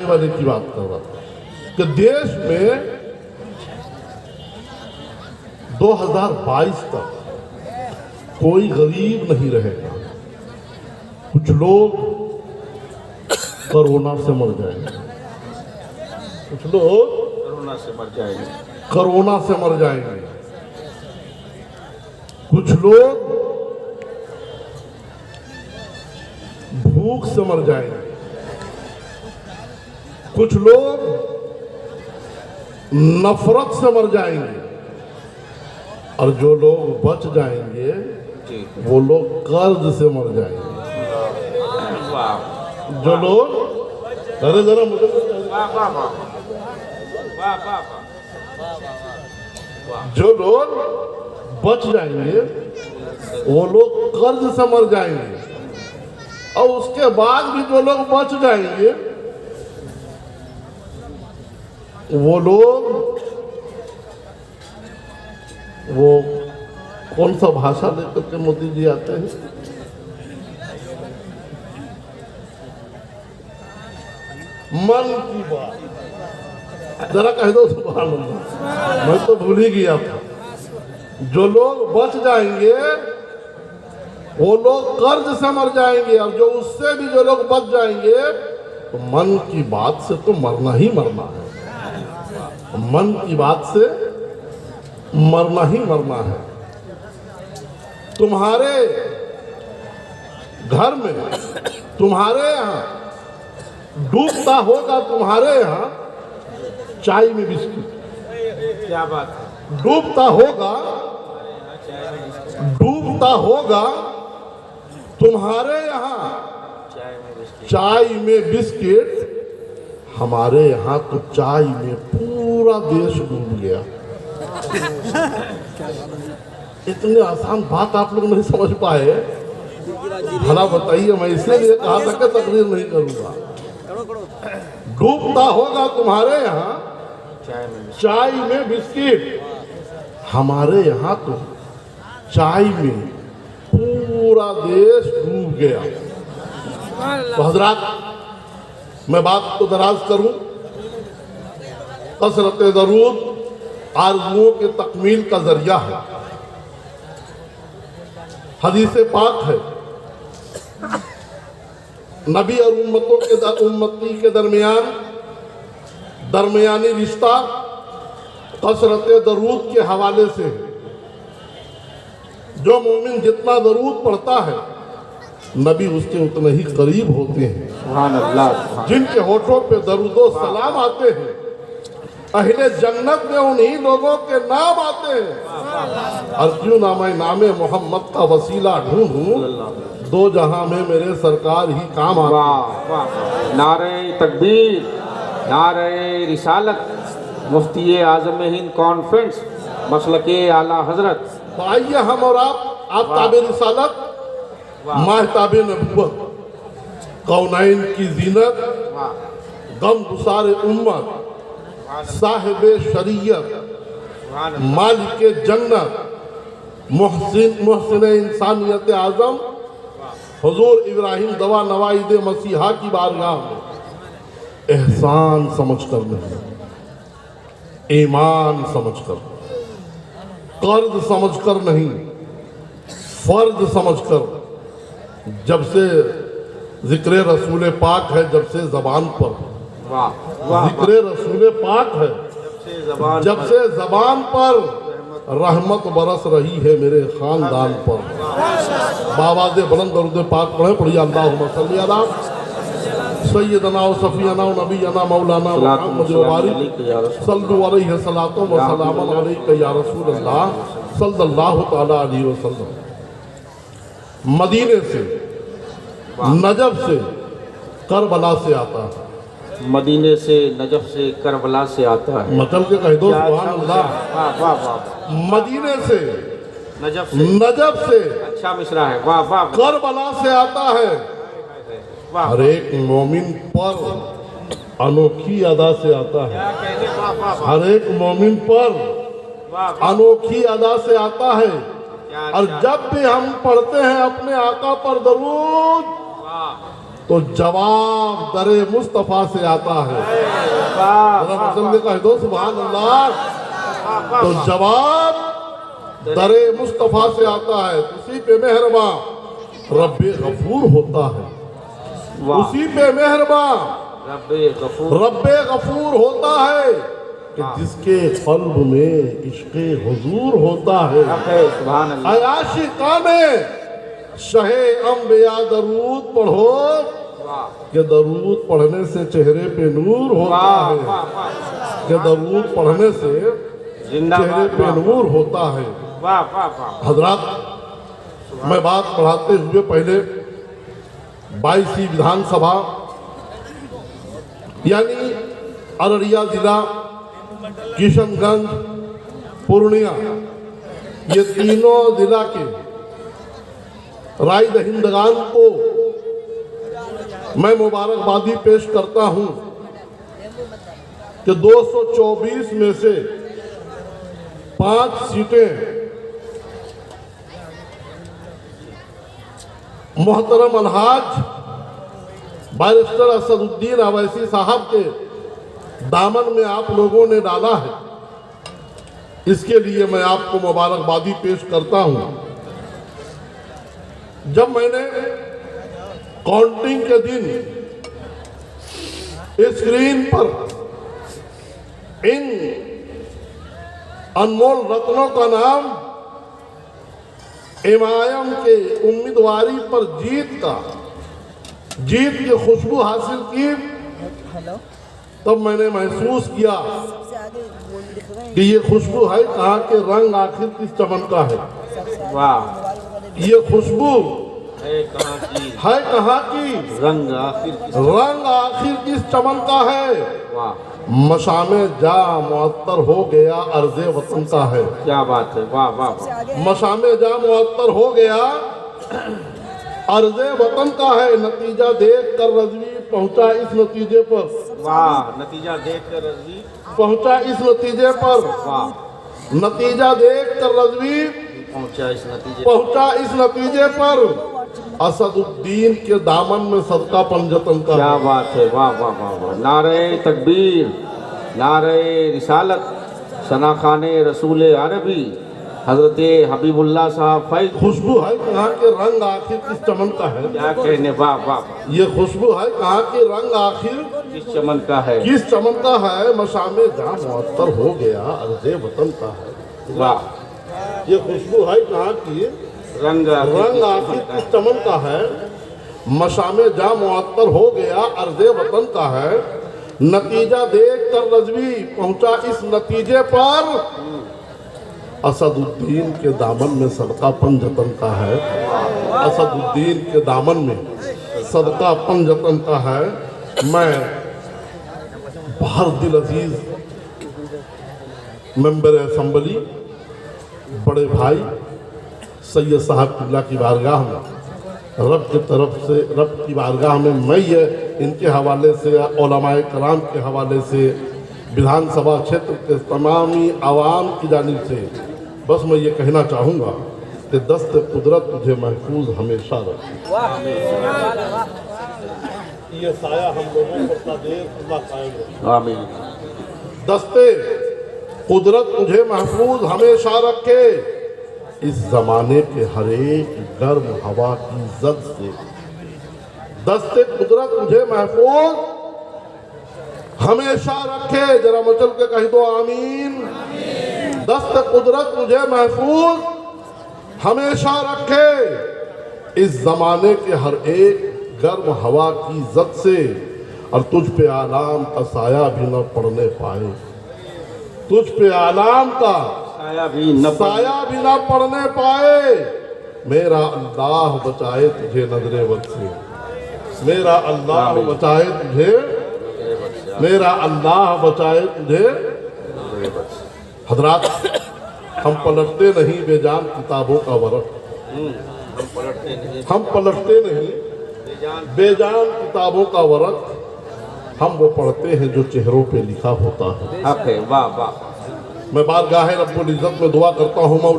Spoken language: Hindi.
पहले की बात कर रहा था कि देश में 2022 तक कोई गरीब नहीं रहेगा। कुछ लोग कोरोना से मर जाएंगे, कुछ लोग कोरोना से मर जाएंगे, कोरोना से मर जाएंगे, कुछ लोग भूख से मर जाएंगे, कुछ लोग नफरत से मर जाएंगे, और जो लोग बच जाएंगे वो लोग कर्ज से मर जाएंगे। जो लोग अरे जरा मुझे जो लोग बच जाएंगे वो लोग कर्ज से मर जाएंगे, और उसके बाद भी जो लोग बच जाएंगे वो लोग वो कौन सा भाषा लेकर के मोदी जी आते हैं, मन की बात, जरा कह दो सुभान अल्लाह, मैं तो भूल ही गया था। जो लोग बच जाएंगे वो लोग कर्ज से मर जाएंगे, और जो उससे भी जो लोग बच जाएंगे तो मन की बात से तो मरना ही मरना है, मन की बात से मरना ही मरना है। तुम्हारे घर में, तुम्हारे यहाँ डूबता होगा, तुम्हारे यहाँ चाय में बिस्किट, क्या बात है, डूबता होगा तुम्हारे यहाँ चाय में बिस्किट, हमारे यहाँ तो चाय में पूरा देश डूब गया। इतनी आसान बात आप लोग नहीं समझ पाए, भला बताइए, मैं इसीलिए कहा था कि तकरीर नहीं करूंगा। डूबता होगा तुम्हारे यहाँ चाय में बिस्किट, हमारे यहाँ तो चाय में पूरा देश डूब गया। तो हजरात, मैं बात तो दराज करूं, कसरत दरूद आरज़ुओं के तकमील का जरिया है। हदीस पाक है, नबी और उम्मती के दरमियानी रिश्ता कसरत दरूद के हवाले से है। जो मोमिन जितना दरूद पढ़ता है नबी उसके उतने ही करीब होते हैं। सुभान अल्लाह। जिनके होठों पे दरूदो सलाम आते हैं, अहले जन्नत में उन्हीं लोगों के नाम आते हैं। और क्यों ना मैं नामे मोहम्मद का वसीला ढूंढूं, दो जहां में मेरे सरकार ही काम आते। नारे तकबीर, नारे रिसालत, मुफ्ती आज़म हिंद कॉन्फ्रेंस, मसलके आला हजरत। तो आइए हम और आप ताबे रिसालत, माहताबे नबुव्वत, कौनैन की जीनत, गम गुसार उम्मत, साहिबे शरीयत, मालिके जन्नत, मुहसिन इंसानियत आज़म हुजूर इब्राहिम दवा नवाइद मसीहा की बारगाह में एहसान समझकर नहीं, ईमान समझकर, कर्ज समझकर नहीं, फर्ज समझकर, जब से जिक्र रसूल पाक है, जब से ज़बान पर जिक्र रसूल पाक है, जब से ज़बान पर रहमत बरस रही है मेरे ख़ानदान पर। बावाज़े बुलंद दरूद पाक पढ़े, पढ़िए अल्लाहुम्मा सल्ली अला सय्यदना व सफ़ीना व नबीना मौलाना मुहम्मद वारिस सल्लल्लाहु अलैहि सलातो व सलामन अलैका या रसूल अल्लाह सल्लल्लाहु तआला अलैहि वसल्लम। मदीने से, नजफ से, करबला से आता है। मदीने से, नजफ से, करबला से आता है। मतलब के कह दो सुभान अल्लाह। मदीने से, नजफ से, अच्छा मिश्रा है, वाह वाह। करबला से आता है। हर एक मोमिन पर अनोखी अदा से आता है। हर एक मोमिन पर अनोखी अदा से आता है। और जब भी हम पढ़ते हैं अपने आका पर दरूद, तो जवाब दरे मुस्तफा से आता है। वाह जरा मुसल्ले कह दो सुभान अल्लाह। तो जवाब दरे मुस्तफा से आता है। उसी पे मेहरबान रब्बे गफूर होता है। वाह उसी पे मेहरबान रब्बे गफूर होता है कि जिसके कल्ब में इश्क़े हुजूर होता है। सुभान अल्लाह। आशिका में शहे अम्बिया दरूद पढ़ो कि दरूद पढ़ने से चेहरे पे नूर होता है। कि दरूद पढ़ने से चेहरे पे नूर होता है। वाह वाह वाह। हजरात, मैं बात बढ़ाते हुए पहले 22वीं विधानसभा यानी अररिया जिला, किशनगंज, पूर्णिया, ये तीनों जिला के राय दहिंदगान को मैं मुबारकबादी पेश करता हूं कि 224 में से 5 सीटें मोहतरम अलहाज बैरिस्टर असदुद्दीन अवैसी साहब के दामन में आप लोगों ने डाला है। इसके लिए मैं आपको मुबारकबादी पेश करता हूं। जब मैंने काउंटिंग के दिन स्क्रीन पर इन अनमोल रत्नों का नाम इमाम के उम्मीदवारी पर जीत की खुशबू हासिल की, तब मैंने महसूस किया कि ये खुशबू है कहाँ के रंग आखिर किस चमन का है। वाह। ये खुशबू है कहाँ की रंग आखिर किस चमन का है। वाह। मशामे जा मुअत्तर हो गया अर्ज़े वतन का है। क्या बात है। वाह वाह वाह। मशामे जा मुअत्तर हो गया अर्ज़े वतन का है। नतीजा देख कर रज़वी पहुंचा इस नतीजे पर। वाह। नतीजा देख कर रज़वी पहुंचा इस नतीजे पर। वाह। नतीजा देख कर रज़वी पहुंचा इस नतीजे पर। असदुद्दीन के दामन में सदका पंजतन का। क्या बात है। वाह वाह वाह वाह। नारे तकबीर, नारे रिसालत, सना खाने रसूल अरबी हजरत हबीबुल्लाह साहब फैज। खुशबू है कहाँ के रंग आखिर किस चमन का है। क्या कहने। वाह वाह। ये खुशबू है कहाँ के रंग आखिर किस चमन का है। किस चमन का है। मशामे जहाँ मुअत्तर हो गया अर्ज़े वतन का है। वाह। ये खुशबू है कहाँ की रंग आखिर किस चमन का है। मशामे जहाँ मुअत्तर हो गया अर्ज़े वतन का है। नतीजा देख कर रज़वी पहुंचा इस नतीजे पर। असदुद्दीन के दामन में सदका पंजतन का है। असदुद्दीन के दामन में सदका पंजतन का है। मैं बहुत दिल अजीज मेंबर असम्बली बड़े भाई सैयद साहब किबला की बारगाह में रब की तरफ से रब की बारगाह में मैं ये इनके हवाले से उलमाए कराम के हवाले से विधानसभा क्षेत्र के तमामी आवाम की जानिब से बस मैं ये कहना चाहूँगा कि दस्त कुदरत तुझे महफूज हमेशा रखे। ये साया हम लोगों पर तादेर अल्लाह कायम रखे। आमीन। दस्ते कुदरत तुझे महफूज हमेशा रखे इस जमाने के हर एक गर्म हवा की जद से। दस्ते कुदरत तुझे महफूज हमेशा रखे। जरा मचल के कह दो आमीन। दस्ते कुदरत तुझे महफूज हमेशा रखे इस जमाने के हर एक गर्म हवा की जद से। और तुझ पे आलाम का साया भी न पड़ने पाए। तुझ पे आलाम का साया भी न पड़ने पाए। मेरा अल्लाह बचाए तुझे नजरे वक्त से। मेरा अल्लाह बचाए तुझे। मेरा अल्लाह बचाए तुझे। हजरात, हम पलटते नहीं बेजान किताबों का वरक। हम पलटते नहीं बेजान किताबों का वरक। हम वो पढ़ते हैं जो चेहरों पे लिखा होता है। वाह वाह। मैं बारगाह रब्बुल इज्जत में दुआ करता हूँ मौला